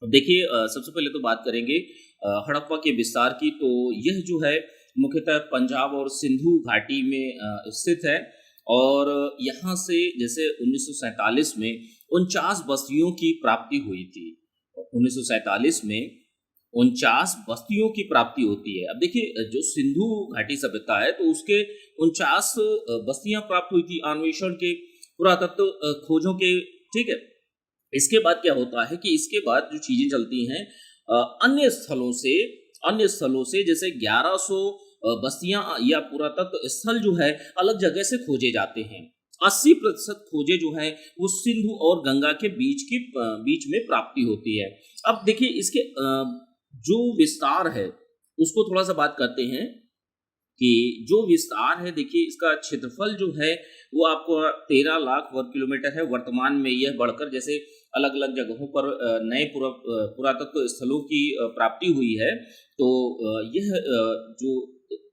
अब देखिए सबसे पहले तो बात करेंगे हड़प्पा के विस्तार की। तो यह जो है मुख्यतः पंजाब और सिंधु घाटी में स्थित है। और यहाँ से जैसे 1947 में 49 बस्तियों की प्राप्ति हुई थी। 1947 में 49 बस्तियों की प्राप्ति होती है। अब देखिए जो सिंधु घाटी सभ्यता है तो उसके 49 बस्तियां प्राप्त हुई थी अन्वेषण के पुरातत्व खोजों के। ठीक है। इसके बाद क्या होता है कि इसके बाद जो चीजें चलती हैं अन्य स्थलों से जैसे 1100 बस्तियां या पुरातत्व स्थल जो है अलग जगह से खोजे जाते हैं। 80% खोजे जो है वो सिंधु और गंगा के बीच में प्राप्ति होती है। अब देखिए इसके जो विस्तार है उसको थोड़ा सा बात करते हैं कि जो विस्तार है, देखिए इसका क्षेत्रफल जो है वो आपको 13 लाख वर्ग किलोमीटर है। वर्तमान में यह बढ़कर जैसे अलग अलग जगहों पर नए पुरातत्व स्थलों की प्राप्ति हुई है। तो यह जो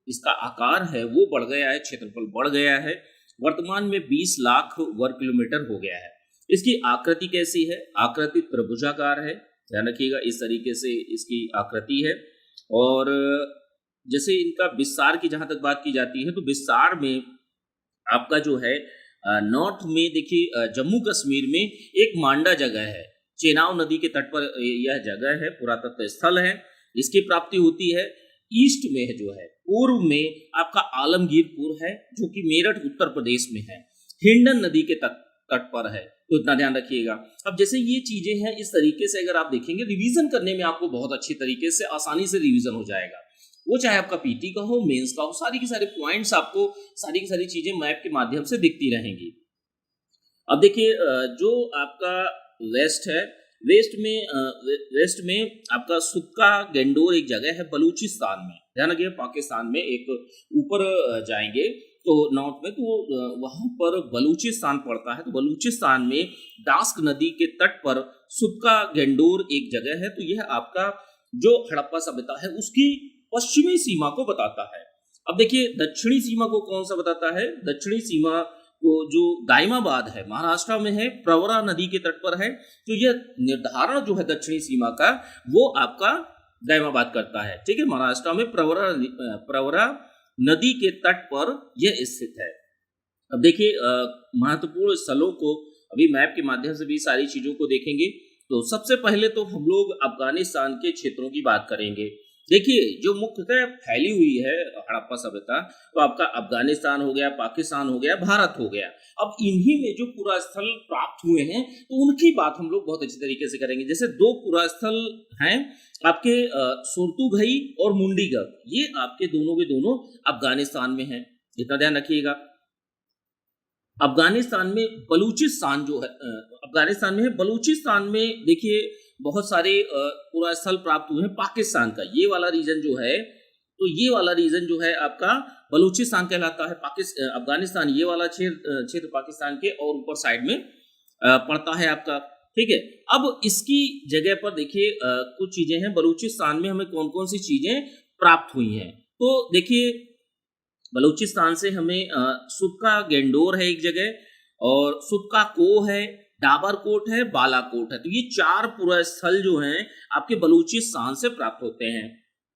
इसका आकार है वो बढ़ गया है, क्षेत्रफल बढ़ गया है। वर्तमान में 20 लाख वर्ग किलोमीटर हो गया है। इसकी आकृति कैसी है? आकृति त्रिभुजाकार है, ध्यान रखिएगा। इस तरीके से इसकी आकृति है। और जैसे इनका विस्तार की जहां तक बात की जाती है तो विस्तार में आपका जो है नॉर्थ में देखिए जम्मू कश्मीर में एक मांडा जगह है, चेनाब नदी के तट पर यह जगह है, पुरातत्व स्थल है, इसकी प्राप्ति होती है। ईस्ट में है जो है, पूर्व में आपका आलमगीरपुर है जो कि मेरठ उत्तर प्रदेश में है, हिंडन नदी के तट पर है। तो इतना ध्यान रखिएगा। अब जैसे ये चीजें हैं इस तरीके से अगर आप देखेंगे रिवीजन करने में आपको बहुत अच्छी तरीके से आसानी से रिवीजन हो जाएगा। वो चाहे आपका पीटी का हो, मेंस का हो, सारी की सारी पॉइंट्स आपको सारी की सारी चीजें मैप के माध्यम से दिखती रहेंगी। अब देखिए जो आपका वेस्ट है, वेस्ट में आपका सुक्का गेंडोर एक जगह है बलूचिस्तान में, ध्यान रखिए पाकिस्तान में एक ऊपर जाएंगे तो नॉर्थ में तो वहां पर बलूचिस्तान पड़ता है। तो बलूचिस्तान में डास्क नदी के तट पर सुक्का गेंडोर एक जगह है। तो यह आपका जो हड़प्पा सभ्यता है उसकी पश्चिमी सीमा को बताता है। अब देखिए दक्षिणी सीमा को कौन सा बताता है? दक्षिणी सीमा को जो दाइमाबाद है, महाराष्ट्र में है, प्रवरा नदी के तट पर है। तो यह निर्धारण जो है दक्षिणी सीमा का वो आपका दाइमाबाद करता है। ठीक है, महाराष्ट्र में प्रवरा नदी के तट पर यह स्थित है। अब देखिए महत्वपूर्ण स्थलों को अभी मैप के माध्यम से भी सारी चीजों को देखेंगे। तो सबसे पहले तो हम लोग अफगानिस्तान के क्षेत्रों की बात करेंगे। देखिए जो मुख्यतः फैली हुई है हड़प्पा सभ्यता, तो आपका अफगानिस्तान हो गया, पाकिस्तान हो गया, भारत हो गया। अब इन्हीं में जो पुरा स्थल प्राप्त हुए हैं तो उनकी बात हम लोग बहुत अच्छी तरीके से करेंगे। जैसे 2 पुरा स्थल हैं आपके सुरतुघई और मुंडीगढ़, ये आपके दोनों के दोनों अफगानिस्तान में हैं, इतना ध्यान रखिएगा। अफगानिस्तान में बलूचिस्तान जो है अफगानिस्तान में है, बलूचिस्तान में देखिए बहुत सारे पूरा स्थल प्राप्त हुए हैं पाकिस्तान का। ये वाला रीजन जो है, तो ये वाला रीजन जो है आपका बलूचिस्तान कहलाता है। अफगानिस्तान ये वाला क्षेत्र पाकिस्तान के और ऊपर साइड में पड़ता है आपका। ठीक है, अब इसकी जगह पर देखिए कुछ चीजें हैं। बलूचिस्तान में हमें कौन कौन सी चीजें प्राप्त हुई हैं? तो देखिए बलूचिस्तान से हमें सुक्का गेंडोर है एक जगह, और सुक्का को है, डाबरकोट है, बालाकोट है। तो ये 4 पुरा स्थल जो हैं आपके बलूचिस्तान से प्राप्त होते हैं।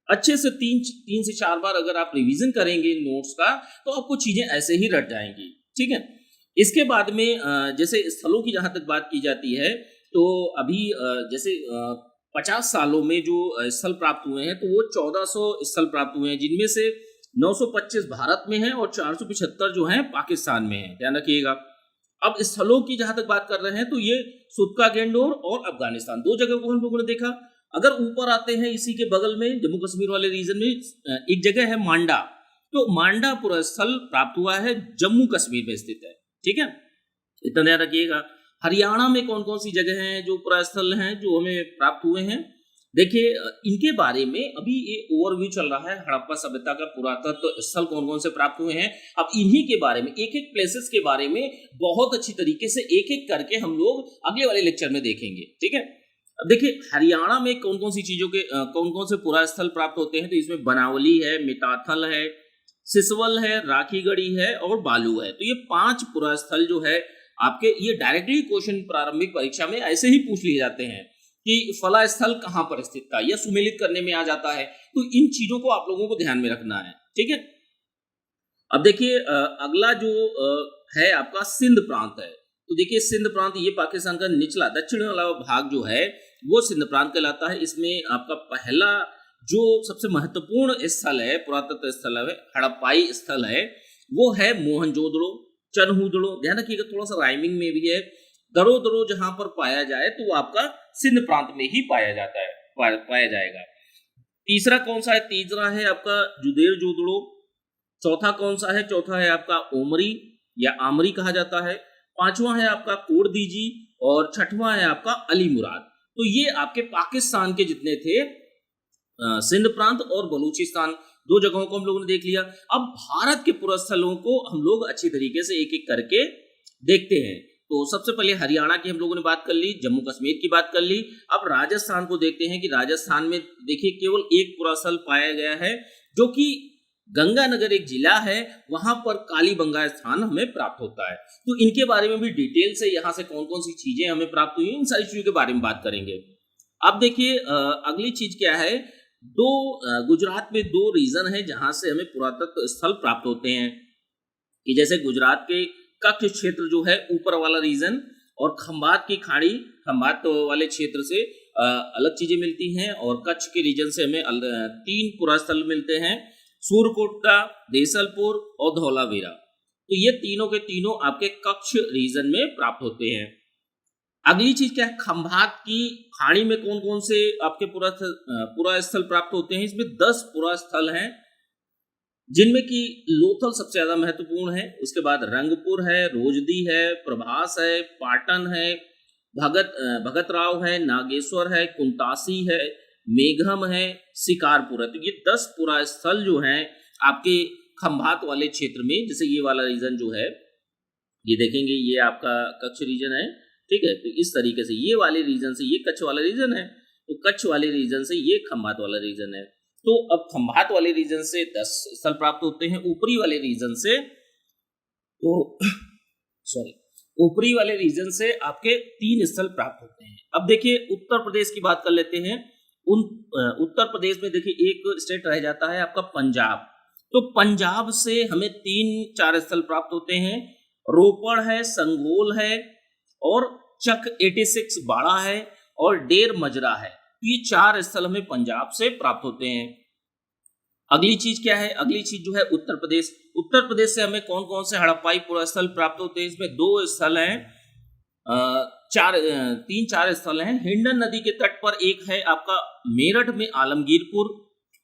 अच्छे से 3 से 4 बार अगर आप रिवीजन करेंगे नोट्स का तो आपको चीजें ऐसे ही रट जाएंगी। ठीक है, इसके बाद में जैसे स्थलों की जहां तक बात की जाती है तो अभी जैसे 50 सालों में जो स्थल प्राप्त हुए हैं तो वो 1400 स्थल प्राप्त हुए हैं, जिनमें से 925 भारत में है और 475 जो है पाकिस्तान में है, ध्यान रखिएगा। अब स्थलों की जहां तक बात कर रहे हैं तो ये सुक्का गेंडोर और अफगानिस्तान 2 जगह को हम लोगों ने देखा। अगर ऊपर आते हैं इसी के बगल में जम्मू कश्मीर वाले रीजन में एक जगह है मांडा, तो मांडा पुरा स्थल प्राप्त हुआ है, जम्मू कश्मीर में स्थित है। ठीक है, इतना ध्यान रखिएगा। हरियाणा में कौन कौन सी जगह हैं जो पुरा स्थल हैं जो हमें प्राप्त हुए हैं? देखिए इनके बारे में अभी ये ओवरव्यू चल रहा है, हड़प्पा सभ्यता का पुरातत्व स्थल कौन कौन से प्राप्त हुए हैं। अब इन्हीं के बारे में एक एक प्लेसेस के बारे में बहुत अच्छी तरीके से एक एक करके हम लोग अगले वाले लेक्चर में देखेंगे। ठीक है, अब देखिए हरियाणा में कौन कौन सी चीजों के कौन कौन से पुरा स्थल प्राप्त होते हैं। तो इसमें बनावली है, मिताथल है, सिसवल है, राखीगढ़ी है और बालू है। तो ये 5 पुरा स्थल जो है आपके, ये डायरेक्टली क्वेश्चन प्रारंभिक परीक्षा में ऐसे ही पूछ लिए जाते हैं कि फला स्थल कहाँ पर स्थित था, यह सुमेलित करने में आ जाता है। तो इन चीजों को आप लोगों को ध्यान में रखना है, ठीक है। अब देखिए अगला जो है आपका सिंध प्रांत है। तो देखिए सिंध प्रांत ये पाकिस्तान का निचला दक्षिण वाला भाग जो है वो सिंध प्रांत कहलाता है। इसमें आपका पहला जो सबसे महत्वपूर्ण स्थल है, पुरातत्व स्थल है, हड़प्पाई स्थल है, वो है मोहनजोदड़ो, चनहूदड़ो। ध्यान रखिएगा, थोड़ा सा राइमिंग में भी है। दरो दरो जहां पर पाया जाए तो वो आपका सिंध प्रांत में ही पाया जाता है, पाया जाएगा। तीसरा कौन सा है? तीसरा है आपका जुदेर जोदड़ो। चौथा कौन सा है? चौथा है आपका ओमरी या आमरी कहा जाता है। पांचवा है आपका कोरदीजी और छठवां है आपका अली मुराद। तो ये आपके पाकिस्तान के जितने थे सिंध प्रांत और बलूचिस्तान, दो जगहों को हम लोगों ने देख लिया। अब भारत के पुरस्थलों को हम लोग अच्छी तरीके से एक एक करके देखते हैं। तो सबसे पहले हरियाणा की हम लोगों ने बात कर ली, जम्मू कश्मीर की बात कर ली। अब राजस्थान को देखते हैं कि राजस्थान में देखिए केवल एक पुरास्थल पाया गया है, जो कि गंगानगर एक जिला है, वहां पर कालीबंगा स्थान हमें प्राप्त होता है। तो इनके बारे में भी डिटेल से यहाँ से कौन कौन सी चीजें हमें प्राप्त हुई, इन सारी चीजों के बारे में बात करेंगे। अब देखिए अगली चीज क्या है, गुजरात में दो रीजन है जहां से हमें पुरातत्व स्थल प्राप्त होते हैं, कि जैसे गुजरात के कच्छ क्षेत्र जो है ऊपर वाला रीजन, और खंभात की खाड़ी, खंभात वाले क्षेत्र से अलग चीजें मिलती हैं, और कच्छ के रीजन से हमें 3 पुरास्थल मिलते हैं, सूरकोटका, देसलपुर और धौलावीरा। तो ये तीनों के तीनों आपके कच्छ रीजन में प्राप्त होते हैं। अगली चीज क्या है, खंभात की खाड़ी में कौन कौन से आपके पुरास्थल प्राप्त होते हैं? इसमें 10 पुरास्थल हैं, जिनमें कि लोथल सबसे ज्यादा महत्वपूर्ण है। उसके बाद रंगपुर है, रोजदी है, प्रभास है, पाटन है, भगतराव है, नागेश्वर है, कुंतासी है, मेघम है, शिकारपुर है। तो ये 10 पुरास्थल जो हैं आपके खंभात वाले क्षेत्र में, जैसे ये वाला रीजन जो है, ये देखेंगे ये आपका कच्छ रीजन है, ठीक है। तो इस तरीके से ये वाले रीजन से ये कच्छ वाला रीजन है, तो कच्छ वाले रीजन से ये खंभात वाला रीजन है। तो अब खंभात वाले रीजन से 10 स्थल प्राप्त होते हैं, ऊपरी वाले रीजन से तो ऊपरी वाले रीजन से आपके 3 स्थल प्राप्त होते हैं। अब देखिए उत्तर प्रदेश की बात कर लेते हैं। उत्तर प्रदेश में देखिए एक स्टेट रह जाता है आपका पंजाब। तो पंजाब से हमें 3-4 स्थल प्राप्त होते हैं, रोपड़ है, संगोल है और चक 86 बाड़ा है और डेर मजरा है। ये 4 स्थल हमें पंजाब से प्राप्त होते हैं। अगली चीज क्या है? अगली चीज जो है उत्तर प्रदेश। उत्तर प्रदेश से हमें कौन कौन से हड़प्पाई पुरास्थल प्राप्त होते हैं? इसमें 2 स्थल हैं, 3-4 स्थल हैं। हिंडन नदी के तट पर एक है आपका मेरठ में आलमगीरपुर,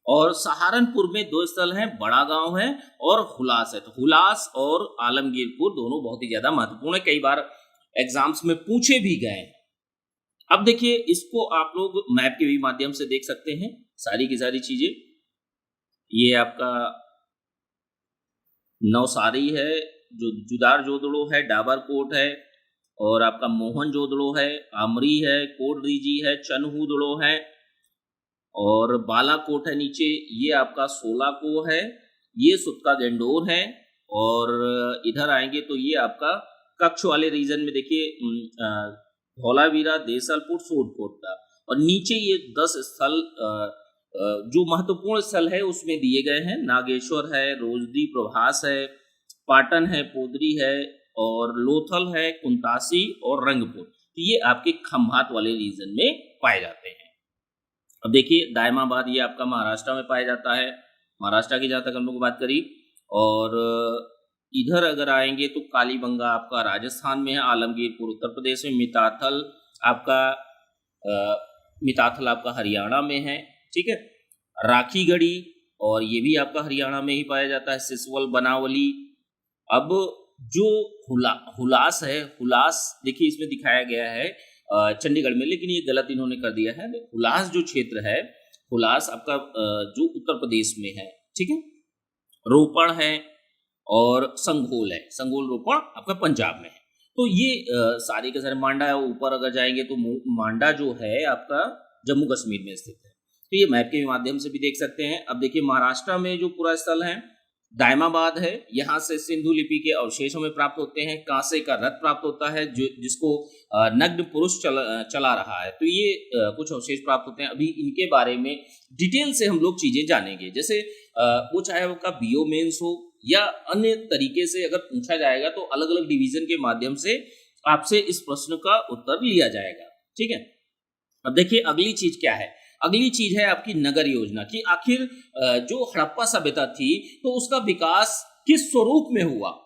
और सहारनपुर में 2 स्थल हैं, बड़ा गांव है और हुलास है। तो हुलास और आलमगीरपुर दोनों बहुत ही ज्यादा महत्वपूर्ण है, कई बार एग्जाम्स में पूछे भी गए। अब देखिए इसको आप लोग मैप के भी माध्यम से देख सकते हैं, सारी की सारी चीजें। ये आपका नवसारी है, जो जुदार जोदड़ो है, डाबरकोट है, और आपका मोहन जोदड़ो है, आमरी है, कोडरीजी है, चनहूदड़ो है और बालाकोट है नीचे। ये आपका सोलाको है, ये सुतका गेंडोर है, और इधर आएंगे तो ये आपका कच्छ वाले रीजन में देखिए धौलावीरा, देसलपुर, सूरकोटका, और नीचे ये 10 स्थल जो महत्वपूर्ण स्थल है उसमें दिए गए हैं। नागेश्वर है, रोजदी, प्रभास है, पाटन है, पोदरी है, और लोथल है, कुंतासी और रंगपुर। तो ये आपके खंभात वाले रीजन में पाए जाते हैं। अब देखिए दायमाबाद ये आपका महाराष्ट्र में पाया जाता है, महाराष्ट्र की जहाँ तक हम लोग बात करी। और इधर अगर आएंगे तो कालीबंगा आपका राजस्थान में है, आलमगीरपुर उत्तर प्रदेश में, मिताथल आपका हरियाणा में है, ठीक है। राखीगढ़ी और ये भी आपका हरियाणा में ही पाया जाता है, सिसवल, बनावली। अब जो हुलास है, हुलास देखिए इसमें दिखाया गया है चंडीगढ़ में, लेकिन ये गलत इन्होंने कर दिया है। हुलास जो क्षेत्र है, हुलास आपका जो उत्तर प्रदेश में है, ठीक है। रोपड़ है और संगोल है, संगोल रोपड़ आपका पंजाब में है। तो ये सारे के सारे, मांडा है ऊपर अगर जाएंगे तो मांडा जो है आपका जम्मू कश्मीर में स्थित है। तो ये मैप के माध्यम से भी देख सकते हैं। अब देखिए महाराष्ट्र में जो पूरा स्थल है दायमाबाद है, यहाँ से सिंधु लिपि के अवशेष हमें प्राप्त होते हैं। कांसे का रथ प्राप्त होता है जो जिसको नग्न पुरुष चला रहा है। तो ये कुछ अवशेष प्राप्त होते हैं। अभी इनके बारे में डिटेल से हम लोग चीजें जानेंगे। जैसे वो चाहे उसका बीओ मेंस हो या अन्य तरीके से अगर पूछा जाएगा तो अलग अलग डिवीजन के माध्यम से आपसे इस प्रश्न का उत्तर लिया जाएगा। ठीक है, अब देखिए अगली चीज क्या है। अगली चीज है आपकी नगर योजना कि आखिर जो हड़प्पा सभ्यता थी तो उसका विकास किस स्वरूप में हुआ।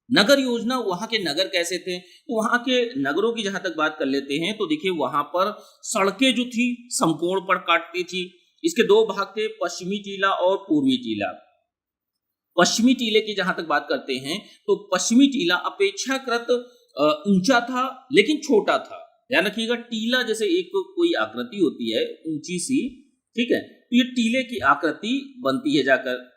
नगर योजना, वहां के नगर कैसे थे, तो वहां के नगरों की जहां तक बात कर लेते हैं तो देखिए वहां पर सड़कें जो थी समकोण पर काटती थी। इसके दो भाग थे, पश्चिमी टीला और पूर्वी टीला। पश्चिमी टीले की जहां तक बात करते हैं तो पश्चिमी टीला अपेक्षाकृत ऊंचा था लेकिन छोटा था। ध्यान रखिएगा, टीला जैसे एक कोई आकृति होती है ऊंची सी, ठीक है, तो ये टीले की आकृति बनती है जाकर,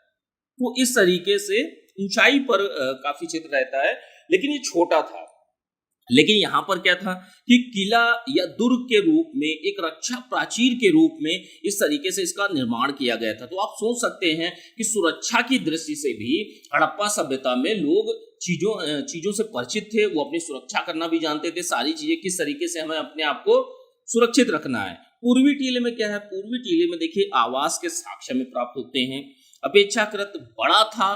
वो इस तरीके से ऊंचाई पर काफी क्षेत्र रहता है लेकिन ये छोटा था। लेकिन यहाँ पर क्या था कि किला या दुर्ग के रूप में, एक रक्षा प्राचीर के रूप में इस तरीके से इसका निर्माण किया गया था। तो आप सोच सकते हैं कि सुरक्षा की दृष्टि से भी हड़प्पा सभ्यता में लोग चीजों से परिचित थे, वो अपनी सुरक्षा करना भी जानते थे, सारी चीजें किस तरीके से हमें अपने आप को सुरक्षित रखना है। पूर्वी टीले में क्या है, पूर्वी टीले में देखिए आवास के साक्ष्य में प्राप्त होते हैं, अपेक्षाकृत बड़ा था,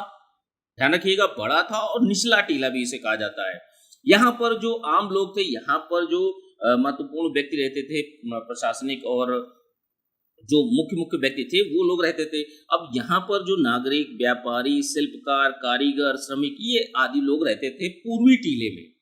ध्यान रखिएगा बड़ा था, और निचला टीला भी इसे कहा जाता है। यहाँ पर जो आम लोग थे, यहाँ पर जो महत्वपूर्ण व्यक्ति रहते थे, प्रशासनिक और जो मुख्य व्यक्ति थे वो लोग रहते थे। अब यहाँ पर जो नागरिक, व्यापारी, शिल्पकार, कारीगर, श्रमिक, ये आदि लोग रहते थे पूर्वी टीले में।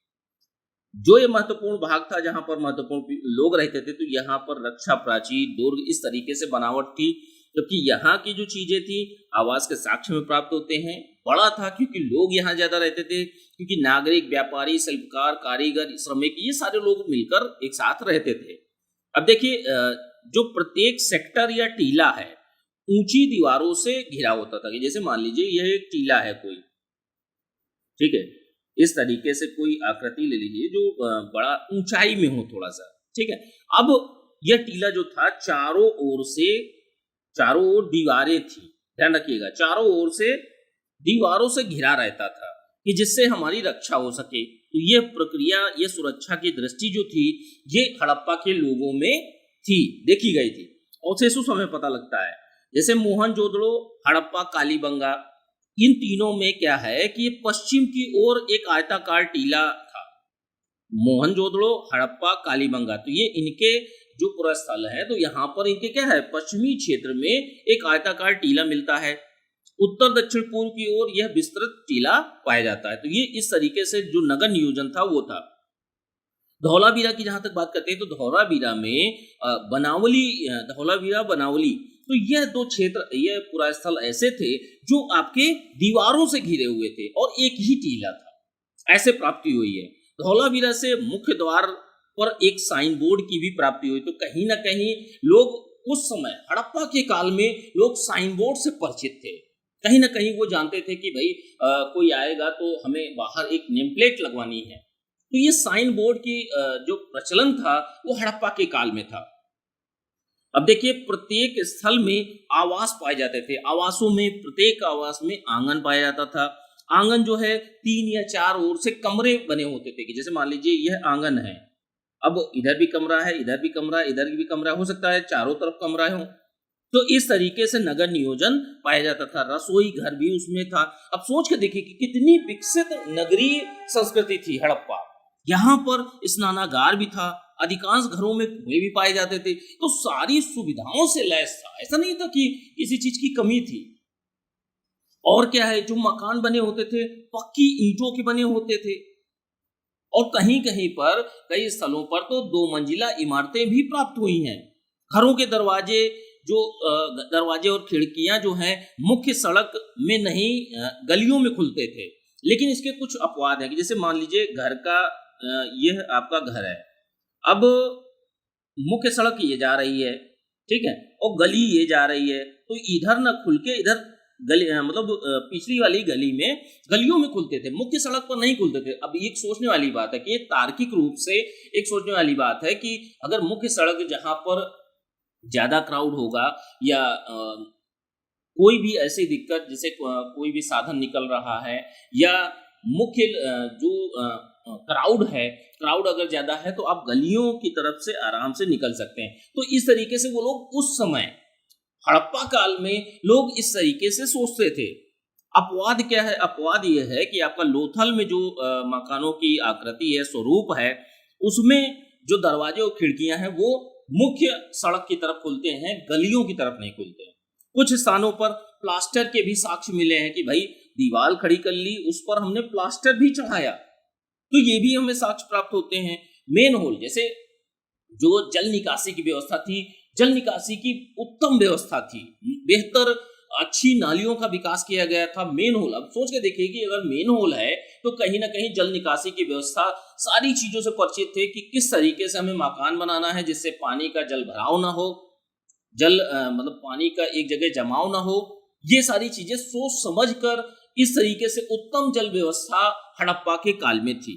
जो ये महत्वपूर्ण भाग था जहाँ पर महत्वपूर्ण लोग रहते थे, तो यहाँ पर रक्षा प्राचीर, दुर्ग, इस तरीके से बनावट थी। जबकि यहाँ की जो चीजें थी आवास के साक्ष्य में प्राप्त होते हैं, बड़ा था क्योंकि लोग यहाँ ज्यादा रहते थे, क्योंकि नागरिक, व्यापारी, शिल्पकार, कारीगर, श्रमिक, ये सारे लोग मिलकर एक साथ रहते थे। अब देखिए जो प्रत्येक सेक्टर या टीला है ऊंची दीवारों से घिरा होता था। कि जैसे मान लीजिए यह एक टीला है कोई, ठीक है, इस तरीके से कोई आकृति ले लीजिए जो बड़ा ऊंचाई में हो थोड़ा सा, ठीक है। अब यह टीला जो था चारों ओर दीवारें थी, ध्यान रखिएगा, चारों ओर से दीवारों से घिरा रहता था कि जिससे हमारी रक्षा हो सके। तो यह प्रक्रिया, यह सुरक्षा की दृष्टि जो थी ये हड़प्पा के लोगों में थी, देखी गई थी। अवशेषों से हमें पता लगता है, जैसे मोहनजोदड़ो, हड़प्पा, कालीबंगा, इन तीनों में क्या है कि ये पश्चिम की ओर एक आयताकार टीला था। मोहनजोदड़ो, हड़प्पा, कालीबंगा, तो ये इनके जो पूरा स्थल है, तो यहाँ पर इनके क्या है, पश्चिमी क्षेत्र में एक आयताकार टीला मिलता है। उत्तर दक्षिण पूर्व की ओर यह विस्तृत टीला पाया जाता है। तो ये इस तरीके से जो नगर नियोजन था वो था। धौलावीरा की जहां तक बात करते हैं तो धौलावीरा में बनावली, तो यह दो क्षेत्र, यह पूरा स्थल ऐसे थे जो आपके दीवारों से घिरे हुए थे और एक ही टीला था, ऐसे प्राप्ति हुई है। धौलावीरा से मुख्य द्वार पर एक साइन बोर्ड की भी प्राप्ति हुई। तो कहीं ना कहीं लोग उस समय हड़प्पा के काल में लोग साइन बोर्ड से परिचित थे, कहीं ना कहीं वो जानते थे कि भाई कोई आएगा तो हमें बाहर एक नेम प्लेट लगवानी है। तो ये साइन बोर्ड की जो प्रचलन था वो हड़प्पा के काल में था। अब देखिए प्रत्येक स्थल में आवास पाए जाते थे, आवासों में, प्रत्येक आवास में आंगन पाया जाता था। आंगन जो है 3 या 4 ओर से कमरे बने होते थे। कि जैसे मान लीजिए यह आंगन है, अब इधर भी कमरा है, इधर भी कमरा, इधर भी कमरा, हो सकता है चारों तरफ कमरा हो। तो इस तरीके से नगर नियोजन पाया जाता था। रसोई घर भी उसमें था। अब सोच के देखिए कि कितनी विकसित नगरीय संस्कृति थी हड़प्पा। यहाँ पर स्नानागार भी था, अधिकांश घरों में कुएं भी पाए जाते थे। तो सारी सुविधाओं से लैस था, ऐसा नहीं था कि किसी चीज की कमी थी। और क्या है, जो मकान बने होते थे पक्की ईंटों के बने होते थे, और कहीं कहीं पर, कई स्थलों पर तो 2 मंजिला इमारतें भी प्राप्त हुई हैं। घरों के दरवाजे और खिड़कियां जो हैं मुख्य सड़क में नहीं, गलियों में खुलते थे। लेकिन इसके कुछ अपवाद हैं कि जैसे मान लीजिए घर का, यह आपका घर है, अब मुख्य सड़क ये जा रही है, ठीक है, और गली ये जा रही है, तो इधर न खुल के इधर गली, मतलब पिछली वाली गली में, गलियों में खुलते थे, मुख्य सड़क पर नहीं खुलते थे। अब एक सोचने वाली बात है कि तार्किक रूप से एक सोचने वाली बात है कि अगर मुख्य सड़क जहां पर ज्यादा क्राउड होगा या कोई भी ऐसी दिक्कत जैसे कोई भी साधन निकल रहा है या मुख्य जो क्राउड है, क्राउड अगर ज्यादा है तो आप गलियों की तरफ से आराम से निकल सकते हैं। तो इस तरीके से वो लोग उस समय हड़प्पा काल में लोग इस तरीके से सोचते थे। अपवाद क्या है? अपवाद ये है कि आपका लोथल में जो मकानों की आकृति है, स्वरूप है, उसमें जो दरवाजे और खिड़कियां हैं वो मुख्य सड़क की तरफ खुलते हैं, गलियों की तरफ नहीं खुलते हैं। कुछ स्थानों पर प्लास्टर के भी साक्ष्य मिले हैं कि भाई दीवार खड़ी कर ली, उस पर हमने प्लास्टर भी चढ़ाया, तो ये भी हमें साक्ष्य प्राप्त होते हैं। मेन होल, जैसे जो जल निकासी की व्यवस्था थी, जल निकासी की उत्तम व्यवस्था थी, बेहतर अच्छी नालियों का विकास किया गया था। मेन होल, अब सोच के देखिए कि अगर मेन होल है तो कहीं ना कहीं जल निकासी की व्यवस्था, सारी चीजों से परिचित थे कि किस तरीके से हमें मकान बनाना है जिससे पानी का जल भराव ना हो, मतलब पानी का एक जगह जमाव ना हो। ये सारी चीजें सोच समझ कर इस तरीके से उत्तम जल व्यवस्था हड़प्पा के काल में थी।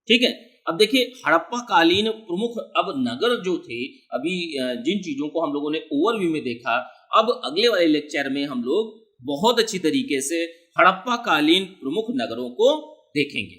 ठीक है, अब देखिए हड़प्पा कालीन प्रमुख अब नगर जो थे, अभी जिन चीजों को हम लोगों ने ओवरव्यू में देखा, अब अगले वाले लेक्चर में हम लोग बहुत अच्छी तरीके से हड़प्पा कालीन प्रमुख नगरों को देखेंगे।